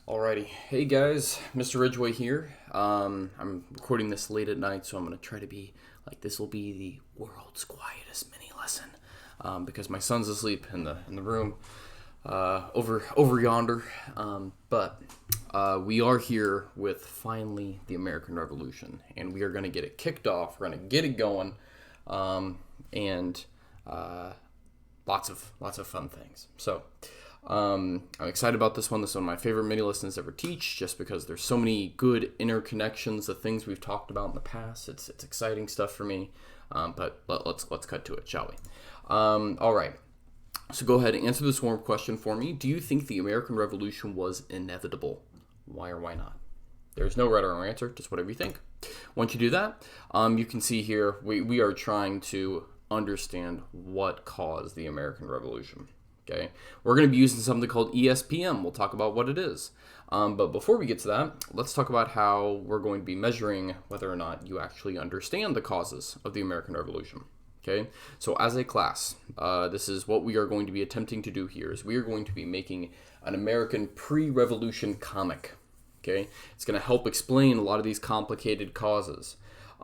Alrighty, hey guys, Mr. Ridgway here. I'm recording this late at night, so I'm gonna try to be like this will be the world's quietest mini lesson, because my son's asleep in the room over yonder. But we are here with finally the American Revolution, and we are gonna get it kicked off. We're gonna get it going, and lots of fun things. So. I'm excited about this one. This is one of my favorite mini lessons ever teach, just because there's so many good interconnections, the things we've talked about in the past. It's exciting stuff for me. But let's cut to it, shall we? All right. So go ahead and answer this warm question for me. Do you think the American Revolution was inevitable? Why or why not? There's no right or wrong answer, just whatever you think. Once you do that, you can see here we are trying to understand what caused the American Revolution. Okay, we're going to be using something called ESPM. We'll talk about what it is. But before we get to that, let's talk about how we're going to be measuring whether or not you actually understand the causes of the American Revolution. Okay, so as a class, this is what we are going to be attempting to do here. Is we are going to be making an American pre-revolution comic. Okay, it's going to help explain a lot of these complicated causes.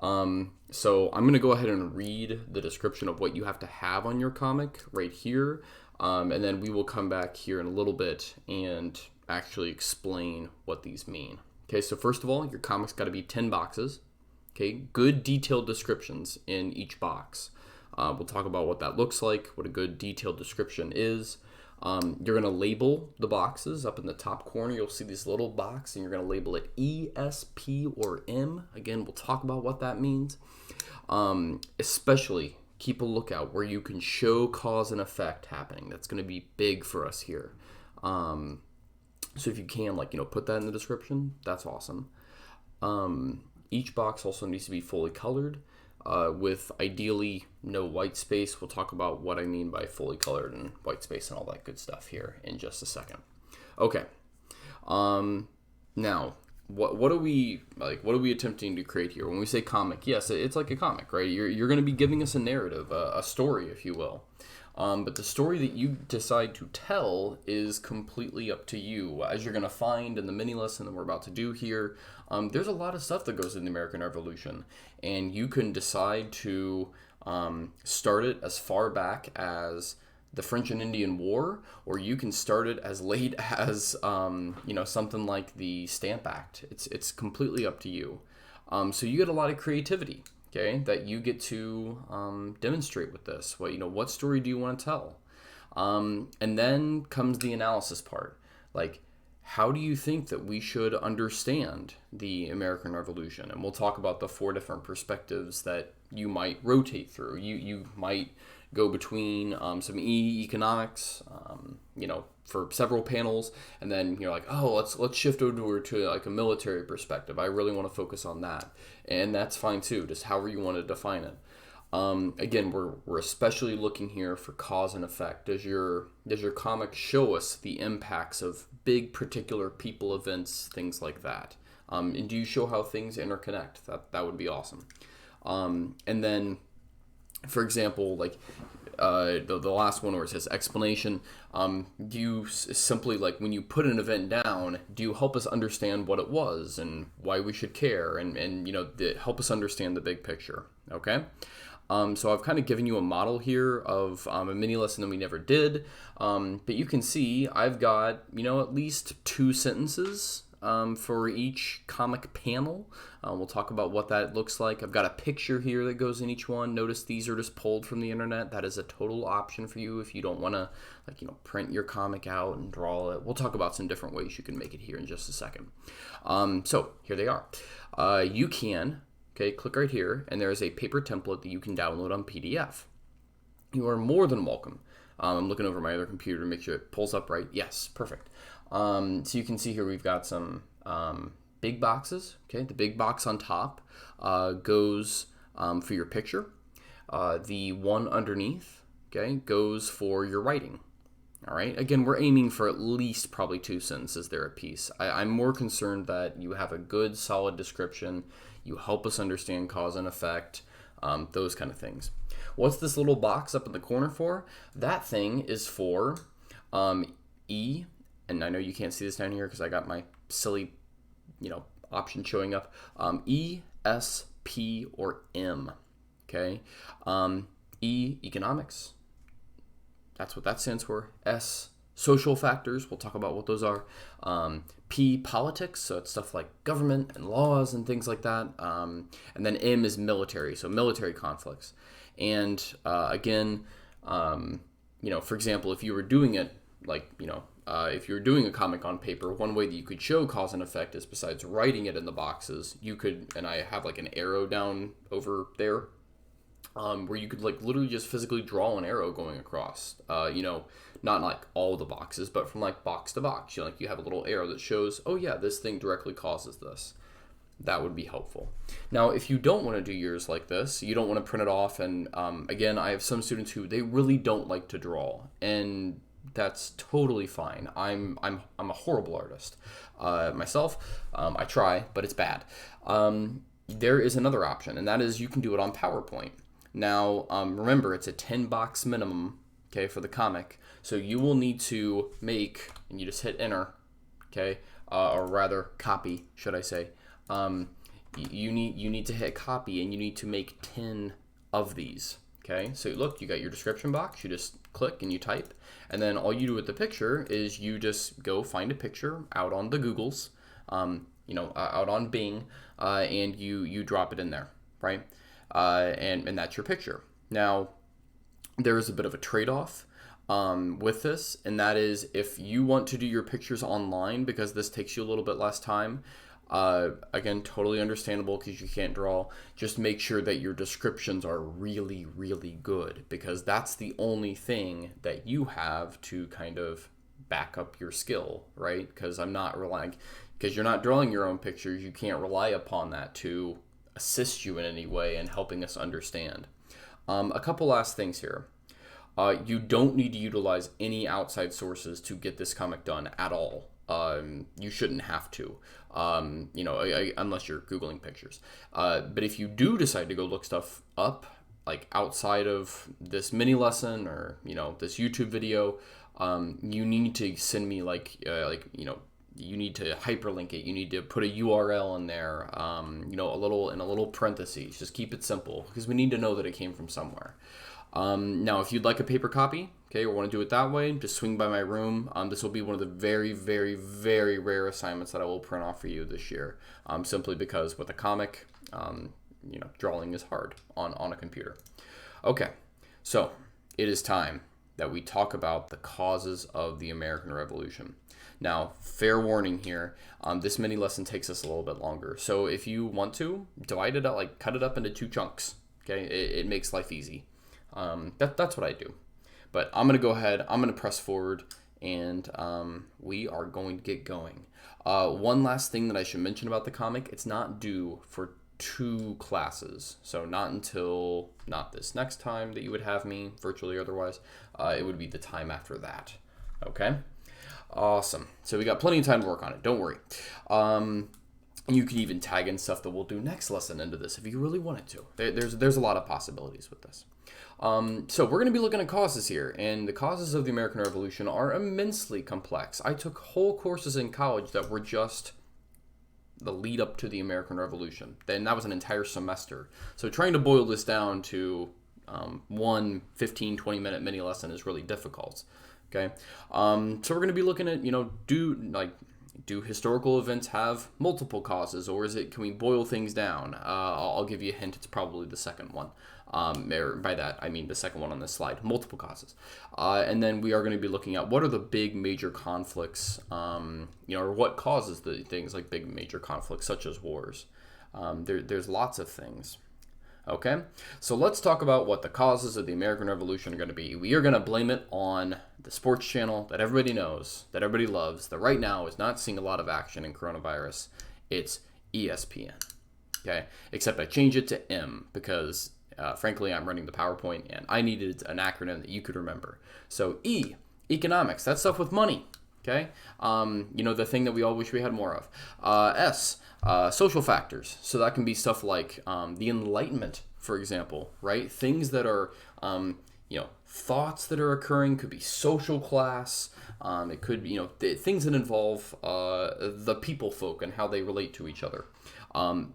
So I'm going to go ahead and read the description of what you have to have on your comic right here. And then we will come back here in a little bit and actually explain what these mean. Okay, so first of all, your comic's got to be 10 boxes. Okay, good detailed descriptions in each box. We'll talk about what that looks like, what a good detailed description is. You're going to label the boxes up in the top corner. You'll see this little box, and you're going to label it E, S, P, or M. Again, we'll talk about what that means. Especially keep a lookout where you can show cause and effect happening. That's going to be big for us here. So if you can, put that in the description, that's awesome. Each box also needs to be fully colored, with ideally no white space. We'll talk about what I mean by fully colored and white space and all that good stuff here in just a second. Okay. Now, what are we attempting to create here? When we say comic, yes, it's like a comic, right? You're going to be giving us a narrative, a story, if you will. But the story that you decide to tell is completely up to you. As you're going to find in the mini lesson that we're about to do here, there's a lot of stuff that goes in the American Revolution, and you can decide to start it as far back as the French and Indian War, or you can start it as late as something like the Stamp Act. It's completely up to you. So you get a lot of creativity, okay, that you get to demonstrate with this. What story do you want to tell? And then comes the analysis part. Like, how do you think that we should understand the American Revolution? And we'll talk about the 4 different perspectives that you might rotate through. You might go between some economics, for several panels, and then you're like, oh, let's shift over to like a military perspective. I really want to focus on that, and that's fine too. Just however you want to define it. Again, we're especially looking here for cause and effect. Does your comic show us the impacts of big particular people, events, things like that? And do you show how things interconnect? That would be awesome. And then, for example, the last one where it says explanation, do you simply, when you put an event down, do you help us understand what it was and why we should care, and help us understand the big picture? Okay. So I've kind of given you a model here of a mini lesson that we never did, but you can see I've got at least 2 sentences for each comic panel. We'll talk about what that looks like. I've got a picture here that goes in each one. Notice these are just pulled from the internet. That is a total option for you if you don't want to print your comic out and draw it. We'll talk about some different ways you can make it here in just a second. So here they are. You can click right here, and there is a paper template that you can download on PDF. You are more than welcome. I'm looking over my other computer to make sure it pulls up right. Yes, perfect. So you can see here we've got some big boxes. Okay, the big box on top goes for your picture. The one underneath, goes for your writing. All right. Again, we're aiming for at least probably 2 sentences there a piece. I'm more concerned that you have a good, solid description. You help us understand cause and effect, those kind of things. What's this little box up in the corner for? That thing is for E, and I know you can't see this down here because I got my silly, option showing up. E, S, P, or M. Okay. E, economics. That's what that stands for. S, social factors. We'll talk about what those are. P, politics. So it's stuff like government and laws and things like that. And then M is military. So military conflicts. And again, for example, if you were doing it if you were doing a comic on paper, one way that you could show cause and effect is besides writing it in the boxes, you could, and I have like an arrow down over there, where you could like literally just physically draw an arrow going across, not like all the boxes, but from like box to box, you have a little arrow that shows, oh yeah, this thing directly causes this. That would be helpful. Now, if you don't want to do yours like this, you don't want to print it off, and again, I have some students who they really don't like to draw, and that's totally fine. I'm a horrible artist myself. I try, but it's bad. There is another option, and that is you can do it on PowerPoint. Now, remember, it's a 10 box minimum, okay, for the comic. So you will need to make, and you just hit enter, okay, or rather copy, should I say. You need to hit copy, and you need to make 10 of these. Okay, so look, you got your description box, you just click and you type, and then all you do with the picture is you just go find a picture out on the Googles, out on Bing, and you drop it in there, right? And that's your picture. Now, there is a bit of a trade-off with this, and that is if you want to do your pictures online, because this takes you a little bit less time, again, totally understandable because you can't draw. Just make sure that your descriptions are really, really good, because that's the only thing that you have to kind of back up your skill, right? Because you're not drawing your own pictures, you can't rely upon that to assist you in any way in helping us understand. A couple last things here. You don't need to utilize any outside sources to get this comic done at all. You shouldn't have to, unless you're Googling pictures. But if you do decide to go look stuff up, like outside of this mini lesson or, this YouTube video, you need to send me you need to hyperlink it. You need to put a URL in there, in a little parentheses. Just keep it simple because we need to know that it came from somewhere. Now, if you'd like a paper copy, okay, or want to do it that way, just swing by my room. This will be one of the very, very, very rare assignments that I will print off for you this year, simply because with a comic, drawing is hard on a computer. Okay, so it is time that we talk about the causes of the American Revolution. Now, fair warning here, this mini lesson takes us a little bit longer. So if you want to, divide it up, cut it up into 2 chunks, okay? It makes life easy. That's what I do. But I'm going to go ahead, I'm going to press forward, and we are going to get going. One last thing that I should mention about the comic, it's not due for 2 classes. So not this next time that you would have me, virtually or otherwise. It would be the time after that. Okay? Awesome. So we got plenty of time to work on it. Don't worry. You can even tag in stuff that we'll do next lesson into this if you really wanted to. There's a lot of possibilities with this. So we're going to be looking at causes here, and the causes of the American Revolution are immensely complex. I took whole courses in college that were just the lead up to the American Revolution. Then that was an entire semester. So trying to boil this down to one 15, 20-minute mini lesson is really difficult. Okay, so we're going to be looking at, do historical events have multiple causes, or can we boil things down? I'll give you a hint. It's probably the second one. By that, I mean the second one on this slide, multiple causes. And then we are going to be looking at what are the big major conflicts, or what causes the things like big major conflicts, such as wars. There's lots of things. Okay, so let's talk about what the causes of the American Revolution are going to be. We are going to blame it on the sports channel that everybody knows, that everybody loves, that right now is not seeing a lot of action in coronavirus. It's ESPN. Okay, except I changed it to M because, frankly, I'm running the PowerPoint and I needed an acronym that you could remember. So E, economics, that's stuff with money. Okay, the thing that we all wish we had more of. S, social factors. So that can be stuff like the Enlightenment, for example, right? Things that are, thoughts that are occurring, could be social class. It could be, things that involve the people folk and how they relate to each other.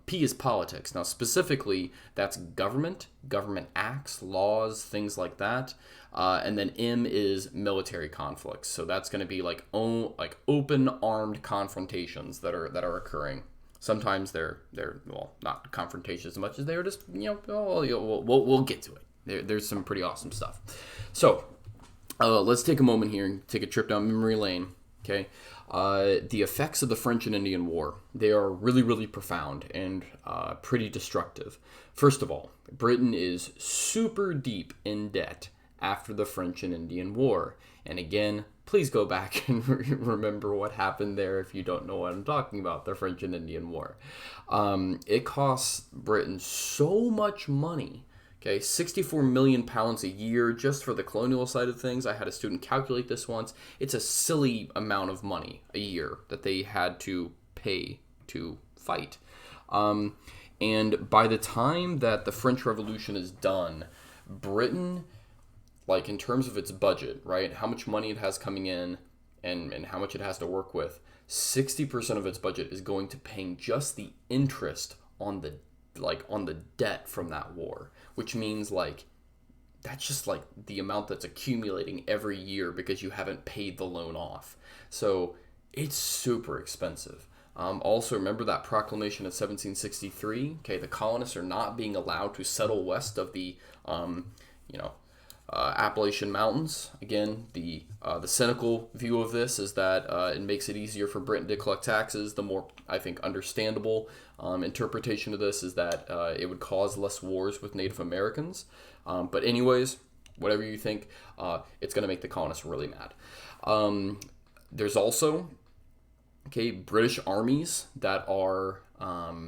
P is politics. Now, specifically, that's government acts, laws, things like that. And then M is military conflicts. So that's going to be like open armed confrontations that are occurring. Sometimes they're not confrontations as much as they're just we'll get to it. There's some pretty awesome stuff. So let's take a moment here and take a trip down memory lane. Okay, the effects of the French and Indian War, they are really, really profound and pretty destructive. First of all, Britain is super deep in debt after the French and Indian War. And again, please go back and remember what happened there if you don't know what I'm talking about, the French and Indian War. It costs Britain so much money. Okay, 64 million pounds a year just for the colonial side of things. I had a student calculate this once. It's a silly amount of money a year that they had to pay to fight. And by the time that the French Revolution is done, Britain, like in terms of its budget, right, how much money it has coming in and how much it has to work with, 60% of its budget is going to paying just the interest on the debt from that war, which means that's just the amount that's accumulating every year because you haven't paid the loan off. So it's super expensive. Also, remember that proclamation of 1763. Okay, the colonists are not being allowed to settle west of the Appalachian Mountains. Again, the cynical view of this is that it makes it easier for Britain to collect taxes. The more, I think, understandable interpretation of this is that it would cause less wars with Native Americans. But anyways, whatever you think, it's going to make the colonists really mad. There's also, British armies that are, how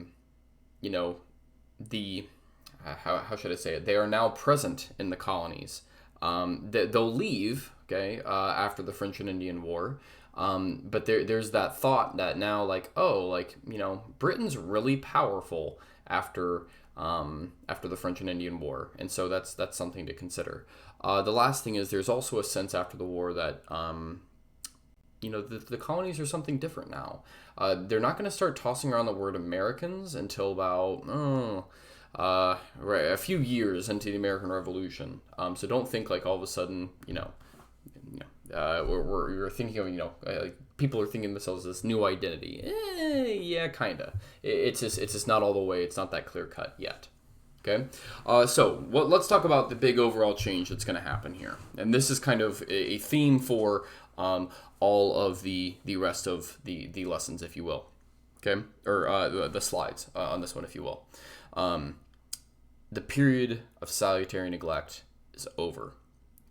should I say it? They are now present in the colonies. They'll leave, after the French and Indian War. But there's that thought that now, Britain's really powerful after the French and Indian War, and so that's something to consider. The last thing is there's also a sense after the war that the colonies are something different now. They're not going to start tossing around the word Americans until about a few years into the American Revolution. So don't think all of a sudden we're thinking of people are thinking of themselves as this new identity. Yeah, kinda. It's just not all the way. It's not that clear cut yet. Okay, so let's talk about the big overall change that's going to happen here, and this is kind of a theme for all of the rest of the lessons, if you will. Okay, or the slides on this one, if you will. The period of salutary neglect is over.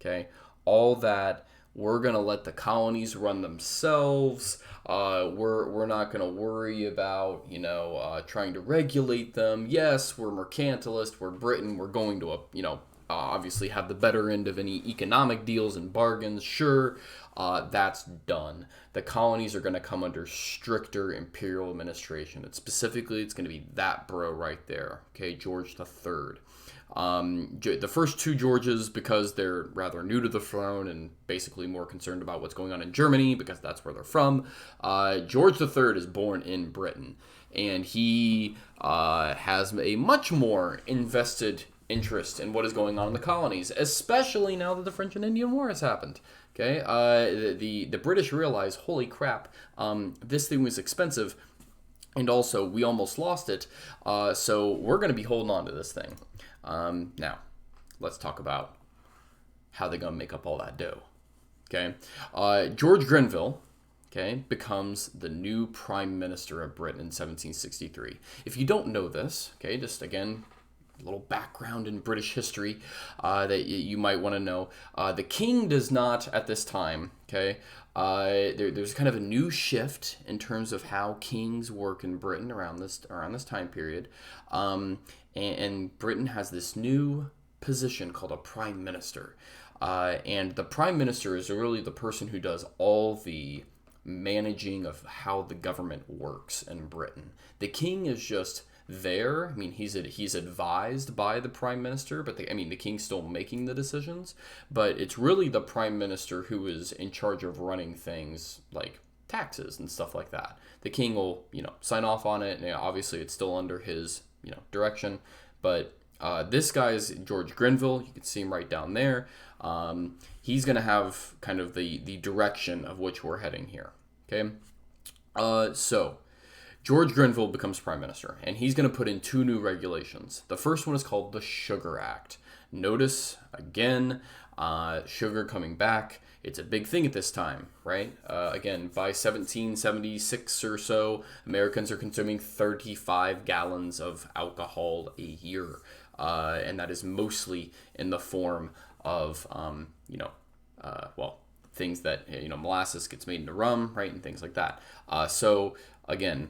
Okay, all that. We're going to let the colonies run themselves. We're not going to worry about, trying to regulate them. Yes, we're mercantilist. We're Britain. We're going to, obviously have the better end of any economic deals and bargains. Sure, that's done. The colonies are going to come under stricter imperial administration. It's going to be that bro right there. Okay, George III. The first two Georges, because they're rather new to the throne and basically more concerned about what's going on in Germany because that's where they're from. George III is born in Britain, and he has a much more invested interest in what is going on in the colonies, especially now that the French and Indian War has happened. Okay, the British realize, holy crap, this thing was expensive, and also we almost lost it, so we're going to be holding on to this thing. Now, let's talk about how they're going to make up all that dough. Okay, George Grenville, becomes the new Prime Minister of Britain in 1763. If you don't know this, just again, a little background in British history that you might want to know. The King does not, at this time, there's kind of a new shift in terms of how kings work in Britain around this time period. And Britain has this new position called a Prime Minister. And the Prime Minister is really the person who does all the managing of how the government works in Britain. The King is just there. I mean, he's advised by the prime minister, but the king's still making the decisions. But it's really the prime minister who is in charge of running things like taxes and stuff like that. The king will, sign off on it, and obviously it's still under his, direction. But this guy's George Grenville. You can see him right down there. He's going to have kind of the direction of which we're heading here. Okay, so George Grenville becomes prime minister, and he's going to put in 2 new regulations. The first one is called the Sugar Act. Notice, again, sugar coming back. It's a big thing at this time, right? Again, by 1776 or so, Americans are consuming 35 gallons of alcohol a year. And that is mostly in the form of, things that, molasses gets made into rum, right? And things like that. So, again,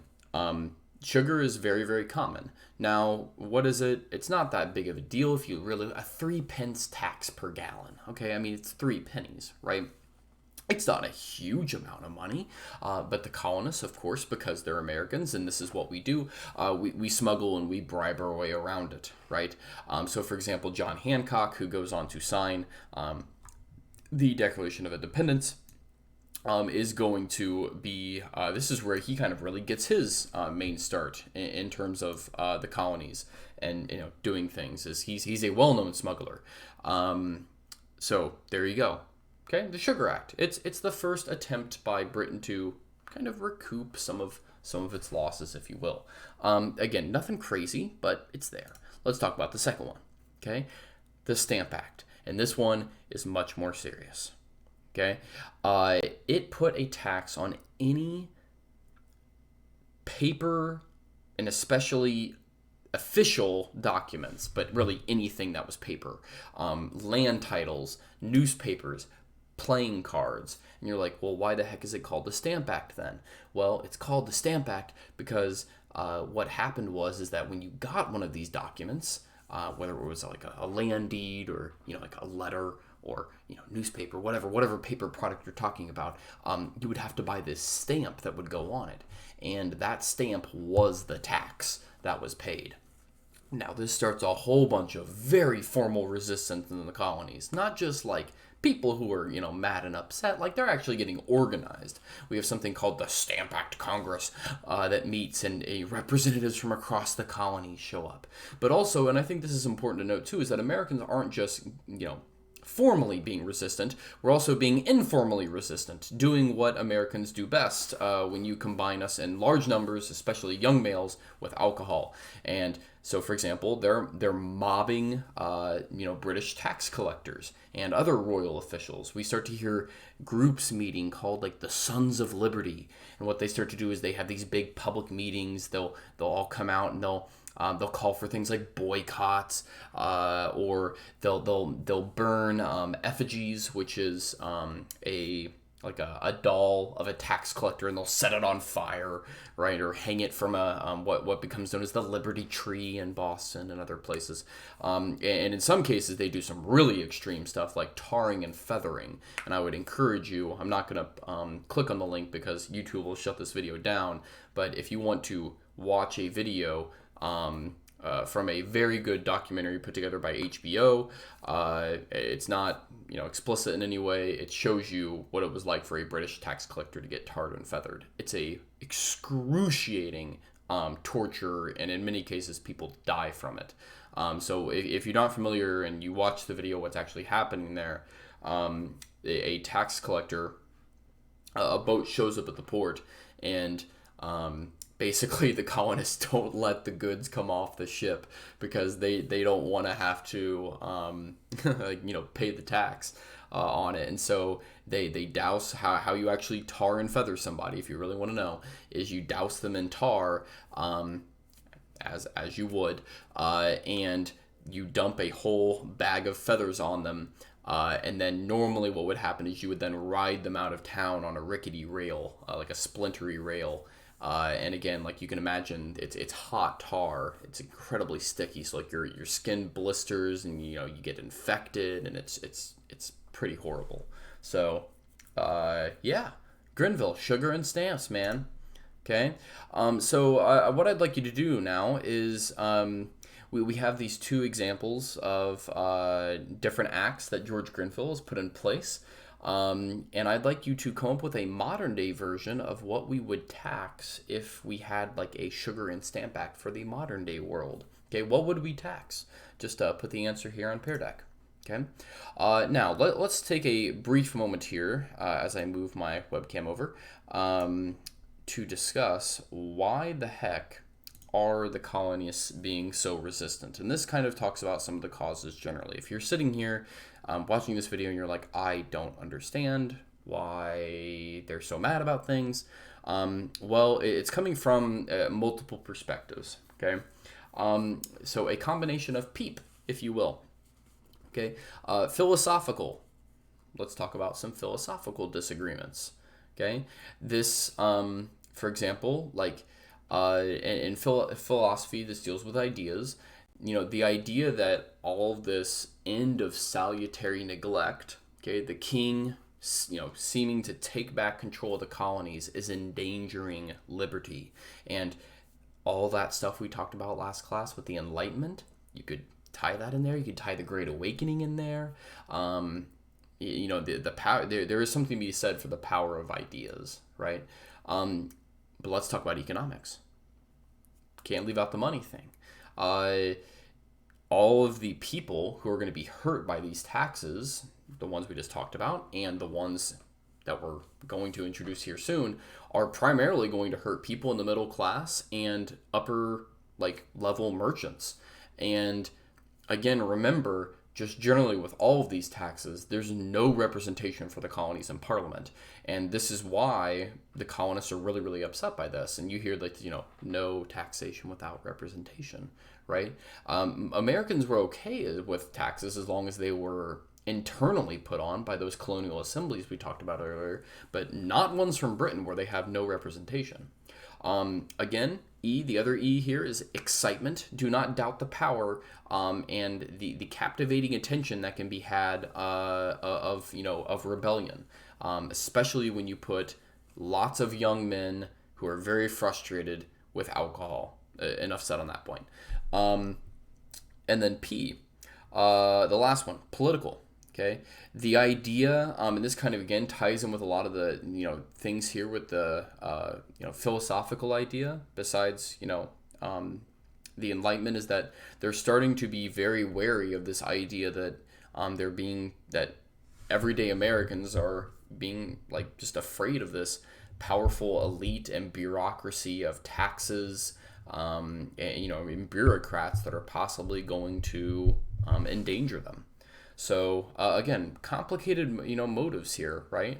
sugar is very, very common. Now, what is it? It's not that big of a deal if you really... A 3 pence tax per gallon. Okay, it's 3 pennies, right? It's not a huge amount of money, but the colonists, of course, because they're Americans, and this is what we do, we smuggle and we bribe our way around it, right? So, for example, John Hancock, who goes on to sign the Declaration of Independence, is going to be, this is where he kind of really gets his main start in terms of the colonies and, doing things. Is he's a well-known smuggler. So there you go. Okay, the Sugar Act. It's the first attempt by Britain to kind of recoup some of its losses, if you will. Again, nothing crazy, but it's there. Let's talk about the second one. Okay, the Stamp Act, and this one is much more serious. Okay, it put a tax on any paper and especially official documents, but really anything that was paper, land titles, newspapers, playing cards. And you're like, well, why the heck is it called the Stamp Act then? Well, it's called the Stamp Act because what happened is that when you got one of these documents, whether it was like a land deed or like a letter or newspaper, whatever paper product you're talking about, you would have to buy this stamp that would go on it, and that stamp was the tax that was paid. Now this starts a whole bunch of very formal resistance in the colonies, not just like people who are, mad and upset, like they're actually getting organized. We have something called the Stamp Act Congress that meets, and representatives from across the colonies show up. But also, and I think this is important to note too, is that Americans aren't just, formally being resistant, we're also being informally resistant, doing what Americans do best when you combine us in large numbers, especially young males, with alcohol. And so, for example, they're mobbing, British tax collectors and other royal officials. We start to hear groups meeting called like the Sons of Liberty, and what they start to do is they have these big public meetings. They'll all come out and they'll call for things like boycotts, or they'll burn effigies, which is a doll of a tax collector, and they'll set it on fire, right, or hang it from what becomes known as the Liberty Tree in Boston and other places. And in some cases, they do some really extreme stuff like tarring and feathering. And I would encourage you. I'm not going to click on the link because YouTube will shut this video down. But if you want to watch a video from a very good documentary put together by HBO. It's not, explicit in any way. It shows you what it was like for a British tax collector to get tarred and feathered. It's a excruciating torture, and in many cases, people die from it. So if you're not familiar and you watch the video, what's actually happening there, a tax collector, a boat shows up at the port, and basically the colonists don't let the goods come off the ship because they don't want to have to pay the tax on it. And so they douse how you actually tar and feather somebody, if you really want to know, is you douse them in tar, as you would, and you dump a whole bag of feathers on them. And then normally what would happen is you would then ride them out of town on a rickety rail, like a splintery rail. And again, like you can imagine, it's hot tar. It's incredibly sticky. So like your skin blisters, and you get infected, and it's pretty horrible. So, yeah, Grenville, sugar and stamps, man. Okay, so what I'd like you to do now is we have these two examples of different acts that George Grenfell has put in place. And I'd like you to come up with a modern day version of what we would tax if we had like a sugar and stamp act for the modern day world. Okay, what would we tax? Just put the answer here on Pear Deck. Okay, now let's take a brief moment here as I move my webcam over to discuss why the heck are the colonists being so resistant. And this kind of talks about some of the causes generally. If you're sitting here watching this video and you're like, I don't understand why they're so mad about things, well, it's coming from multiple perspectives, okay? So a combination of PEEP, if you will, okay? Philosophical. Let's talk about some philosophical disagreements, okay? This, for example, like in philosophy, this deals with ideas. You know, the idea that all of this end of salutary neglect, okay, the king, you know, seeming to take back control of the colonies is endangering liberty. And all that stuff we talked about last class with the Enlightenment, you could tie that in there. You could tie the Great Awakening in there. You know, the power, there is something to be said for the power of ideas, right? But let's talk about economics. Can't leave out the money thing. All of the people who are going to be hurt by these taxes, the ones we just talked about, and the ones that we're going to introduce here soon, are primarily going to hurt people in the middle class and upper like level merchants. And again, remember, just generally with all of these taxes, there's no representation for the colonies in Parliament. And this is why the colonists are really, really upset by this. And you hear like, you know, no taxation without representation, right? Americans were okay with taxes as long as they were internally put on by those colonial assemblies we talked about earlier, but not ones from Britain where they have no representation. Again, the other E here is excitement. Do not doubt the power and the captivating attention that can be had of rebellion, especially when you put lots of young men who are very frustrated with alcohol. Enough said on that point. And then P, the last one, political. Okay, the idea, and this kind of again ties in with a lot of the things here with the philosophical idea. Besides the Enlightenment, is that they're starting to be very wary of this idea that that everyday Americans are being like just afraid of this powerful elite and bureaucracy of taxes, and bureaucrats that are possibly going to endanger them. So again, complicated motives here, right?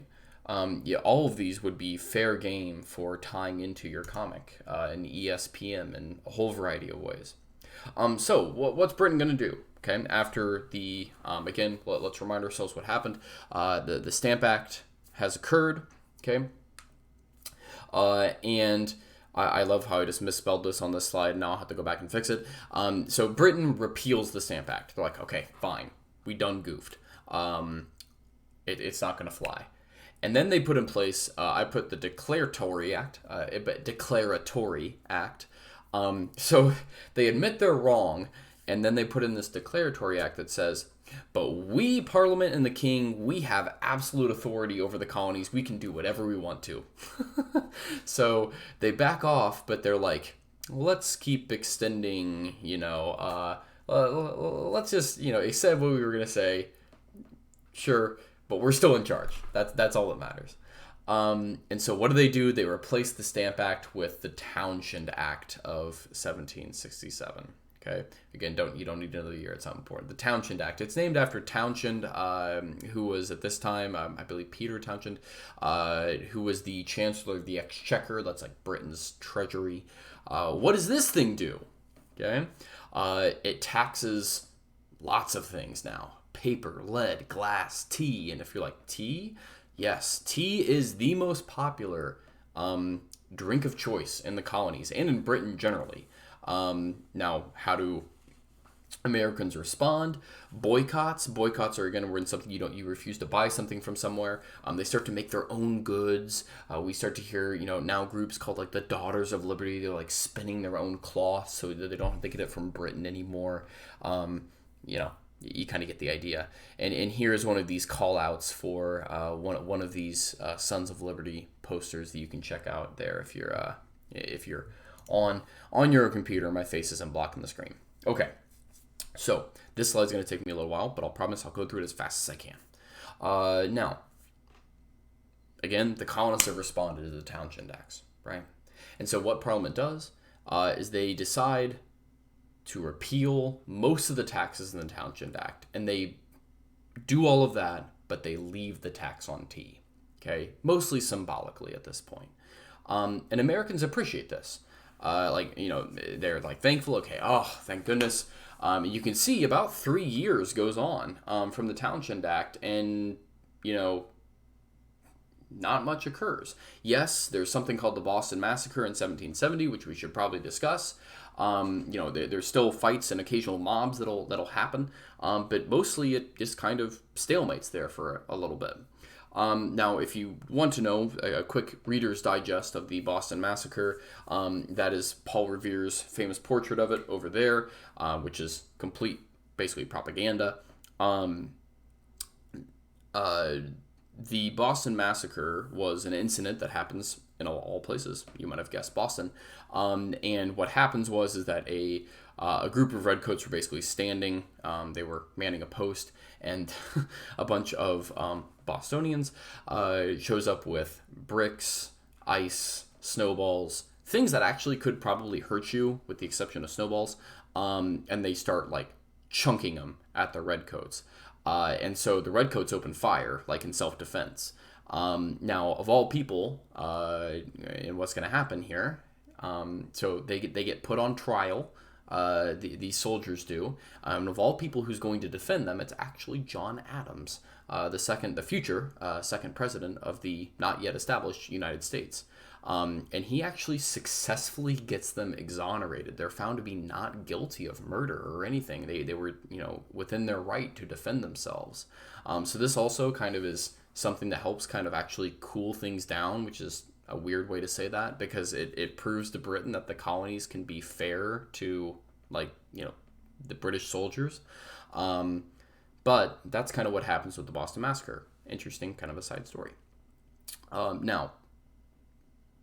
All of these would be fair game for tying into your comic in ESPN in a whole variety of ways. So what's Britain going to do? Okay, after the again, let's remind ourselves what happened. The Stamp Act has occurred. Okay, and I love how I just misspelled this on this slide. Now I'll have to go back and fix it. So Britain repeals the Stamp Act. They're like, okay, fine. We done goofed. It's not going to fly. And then they put in place, I put the Declaratory Act, so they admit they're wrong, and then they put in this Declaratory Act that says, but we, Parliament and the King, we have absolute authority over the colonies. We can do whatever we want to. So they back off, but they're like, let's keep extending, let's just, they said what we were going to say. Sure, but we're still in charge. That's all that matters. And so what do? They replace the Stamp Act with the Townshend Act of 1767. Okay. Again, you don't need to know the year. It's not important. The Townshend Act. It's named after Townshend, who was at this time, I believe Peter Townshend, who was the Chancellor of the Exchequer. That's like Britain's treasury. What does this thing do? Okay. It taxes lots of things now. Paper, lead, glass, tea. And if you're like, tea? Yes, tea is the most popular drink of choice in the colonies and in Britain generally. Now, how do Americans respond. Boycotts are again when something you refuse to buy something from somewhere. They start to make their own goods. We start to hear now groups called like the Daughters of Liberty. They're like spinning their own cloth so that they don't have to get it from Britain anymore. You kind of get the idea. And here's one of these call outs for one of these Sons of Liberty posters that you can check out there if you're on your computer. My face isn't blocking the screen. Okay. So this slide's going to take me a little while, but I'll promise I'll go through it as fast as I can. Now, again, the colonists have responded to the Townshend Acts, right? And so what Parliament does is they decide to repeal most of the taxes in the Townshend Act, and they do all of that, but they leave the tax on tea, okay? Mostly symbolically at this point. And Americans appreciate this. They're like thankful, okay, oh, thank goodness. You can see about 3 years goes on from the Townshend Act, and not much occurs. Yes, there's something called the Boston Massacre in 1770, which we should probably discuss. There's still fights and occasional mobs that'll happen, but mostly it just kind of stalemates there for a little bit. Now, if you want to know a quick Reader's Digest of the Boston Massacre, that is Paul Revere's famous portrait of it over there, which is complete, basically propaganda. The Boston Massacre was an incident that happens in all places. You might have guessed Boston. And what happens is that a group of redcoats were basically standing. They were manning a post, and a bunch of Bostonians shows up with bricks, ice, snowballs, things that actually could probably hurt you, with the exception of snowballs. And they start like chunking them at the redcoats. And so the redcoats open fire, like in self-defense. Now, of all people, and what's going to happen here, so they get put on trial. These soldiers do. And of all people who's going to defend them, it's actually John Adams, the future second president of the not yet established United States. And he actually successfully gets them exonerated. They're found to be not guilty of murder or anything. They were, within their right to defend themselves. So this also kind of is something that helps kind of actually cool things down, which is a weird way to say that, because it proves to Britain that the colonies can be fair to, the British soldiers. But that's kind of what happens with the Boston Massacre. Interesting kind of a side story. Now,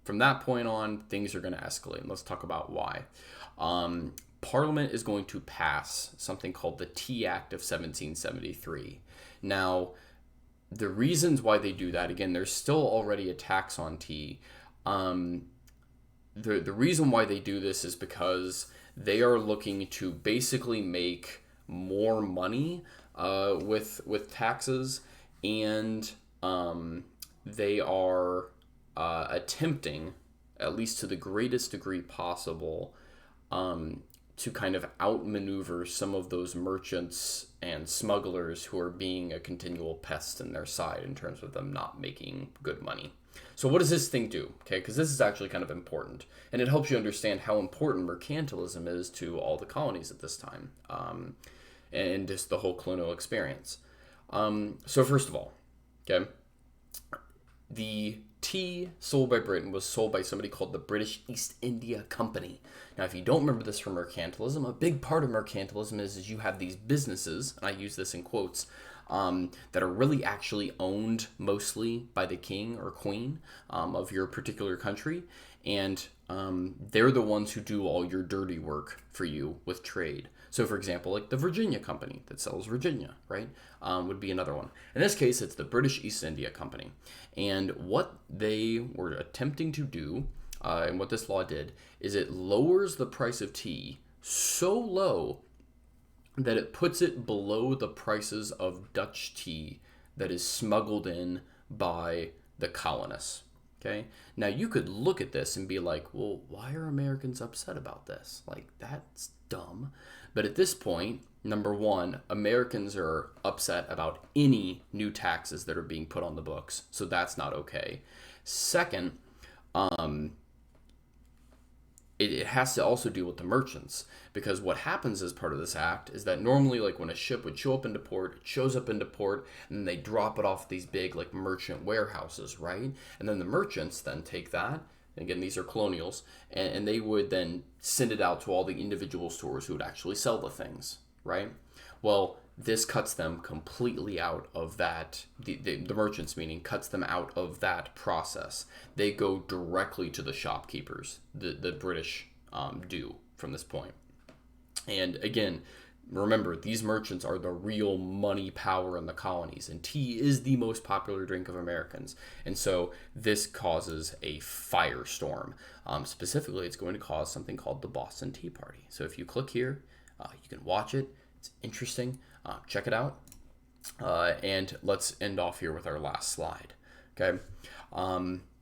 from that point on, things are going to escalate, and let's talk about why. Parliament is going to pass something called the Tea Act of 1773. Now, the reasons why they do that, again, there's still already a tax on tea. The reason why they do this is because they are looking to basically make more money with taxes, and they are attempting, at least to the greatest degree possible, to kind of outmaneuver some of those merchants and smugglers who are being a continual pest in their side in terms of them not making good money. So what does this thing do? Okay, because this is actually kind of important, and it helps you understand how important mercantilism is to all the colonies at this time, and just the whole colonial experience. So first of all, okay, the tea sold by Britain was sold by somebody called the British East India Company. Now, if you don't remember this from mercantilism, a big part of mercantilism is you have these businesses, and I use this in quotes, that are really actually owned mostly by the king or queen of your particular country, and they're the ones who do all your dirty work for you with trade. So, for example, like the Virginia Company that sells Virginia, right, would be another one. In this case, it's the British East India Company. And what they were attempting to do, and what this law did, is it lowers the price of tea so low that it puts it below the prices of Dutch tea that is smuggled in by the colonists. Okay. Now, you could look at this and be like, well, why are Americans upset about this? Like, that's dumb. But at this point, number one, Americans are upset about any new taxes that are being put on the books. So that's not okay. Second, it has to also deal with the merchants, because what happens as part of this act is that normally, like, when a ship would show up into port, it shows up into port, and then they drop it off these big, like, merchant warehouses, right? And then the merchants then take that. Again, these are colonials, and they would then send it out to all the individual stores who would actually sell the things, right? Well, this cuts them completely out of that, the merchants, meaning, cuts them out of that process. They go directly to the shopkeepers, the British do from this point. And again, remember, these merchants are the real money power in the colonies, and tea is the most popular drink of Americans. And so this causes a firestorm. Specifically, it's going to cause something called the Boston Tea Party. So if you click here, you can watch it. It's interesting. Check it out. And let's end off here with our last slide. Okay.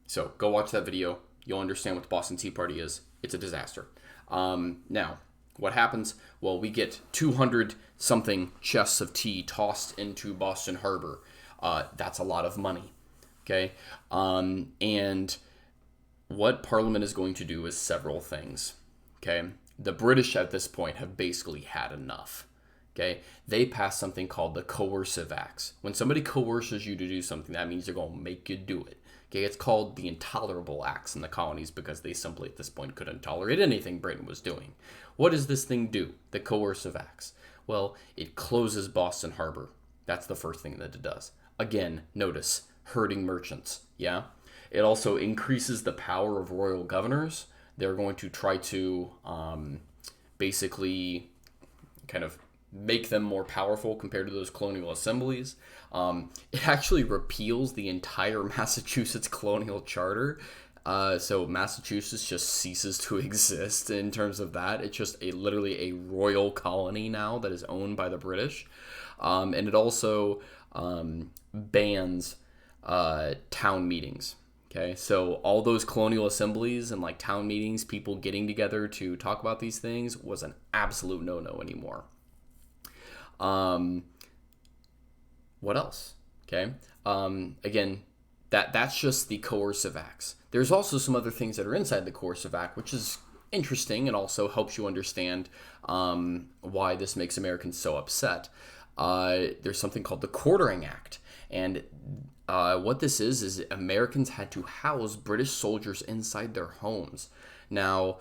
So go watch that video. You'll understand what the Boston Tea Party is. It's a disaster. Now, what happens? Well, we get 200 something chests of tea tossed into Boston Harbor. That's a lot of money. Okay. And what Parliament is going to do is several things. Okay. The British at this point have basically had enough. Okay, they pass something called the coercive acts. When somebody coerces you to do something, that means they're going to make you do it. Okay, it's called the intolerable acts in the colonies because they simply at this point couldn't tolerate anything Britain was doing. What does this thing do, the coercive acts? Well, it closes Boston Harbor. That's the first thing that it does. Again, notice, hurting merchants, yeah? It also increases the power of royal governors. They're going to try to basically kind of make them more powerful compared to those colonial assemblies. It actually repeals the entire Massachusetts colonial charter. So Massachusetts just ceases to exist in terms of that. It's just literally a royal colony now that is owned by the British. And it also bans town meetings. Okay, so all those colonial assemblies and like town meetings, people getting together to talk about these things, was an absolute no-no anymore. What else? Okay. Again, that's just the coercive acts. There's also some other things that are inside the coercive act, which is interesting and also helps you understand why this makes Americans so upset. There's something called the Quartering Act, and what this is Americans had to house British soldiers inside their homes. Now,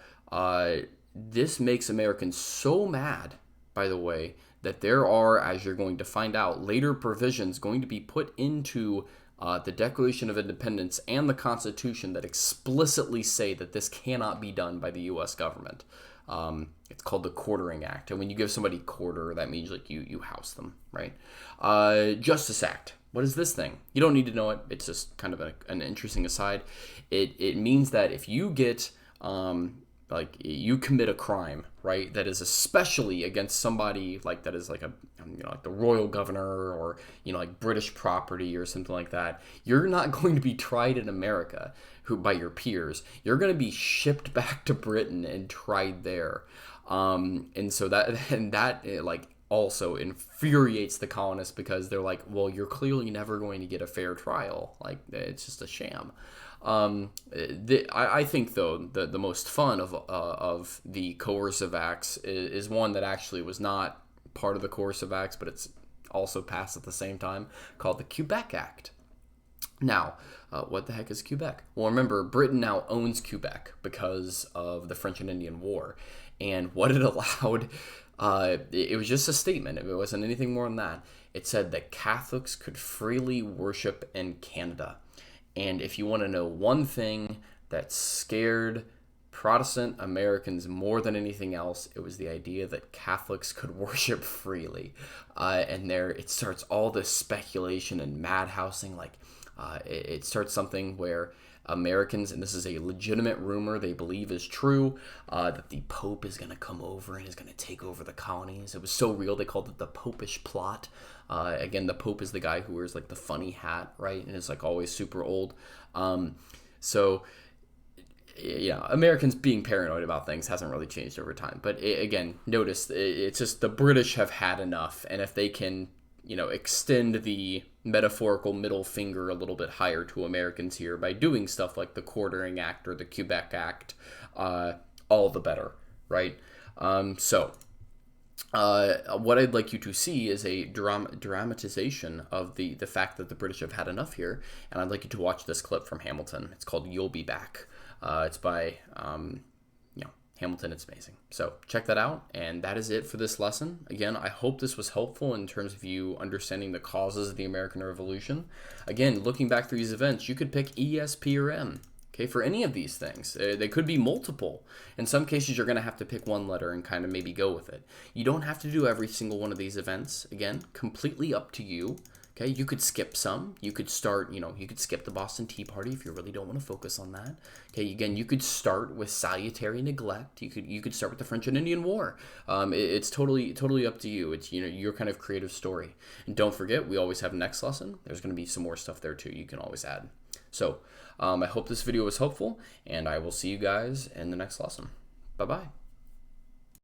this makes Americans so mad, by the way, that there are, as you're going to find out, later provisions going to be put into the Declaration of Independence and the Constitution that explicitly say that this cannot be done by the U.S. government. It's called the Quartering Act. And when you give somebody quarter, that means like you house them, right? Justice Act. What is this thing? You don't need to know it. It's just kind of an interesting aside. It means that if you get... like you commit a crime, right, that is especially against somebody like that is like like the royal governor or like British property or something like that, you're not going to be tried in America by your peers. You're going to be shipped back to Britain and tried there. And so that like also infuriates the colonists because they're like, well, you're clearly never going to get a fair trial. Like, it's just a sham. I think though the most fun of the coercive acts is one that actually was not part of the coercive acts, but it's also passed at the same time, called the Quebec Act. Now, what the heck is Quebec? Well, remember, Britain now owns Quebec because of the French and Indian War, and what it allowed, it was just a statement. It wasn't anything more than that. It said that Catholics could freely worship in Canada. And if you want to know one thing that scared Protestant Americans more than anything else, it was the idea that Catholics could worship freely. And there it starts all this speculation and madhousing. Like it starts something where Americans, and this is a legitimate rumor they believe is true, that the Pope is going to come over and is going to take over the colonies. It was so real they called it the Popish plot. Again, the Pope is the guy who wears like the funny hat, right? And is like always super old. So yeah, Americans being paranoid about things hasn't really changed over time. But again, notice it's just the British have had enough. And if they can, extend the metaphorical middle finger a little bit higher to Americans here by doing stuff like the Quartering Act or the Quebec Act, all the better, right? What I'd like you to see is a dramatization of the fact that the British have had enough here, and I'd like you to watch this clip from Hamilton. It's called "You'll Be Back." It's by Hamilton. It's amazing. So check that out, and that is it for this lesson. Again, I hope this was helpful in terms of you understanding the causes of the American Revolution. Again, looking back through these events, you could pick E, S, P, or M. Okay, for any of these things. They could be multiple. In some cases, you're going to have to pick one letter and kind of maybe go with it. You don't have to do every single one of these events. Again, completely up to you. Okay, you could skip some. You could start, you could skip the Boston Tea Party if you really don't want to focus on that. Okay, again, you could start with salutary neglect. You could start with the French and Indian War. It's totally up to you. It's your kind of creative story. And don't forget, we always have next lesson. There's going to be some more stuff there too. You can always add. So I hope this video was helpful, and I will see you guys in the next lesson. Bye bye.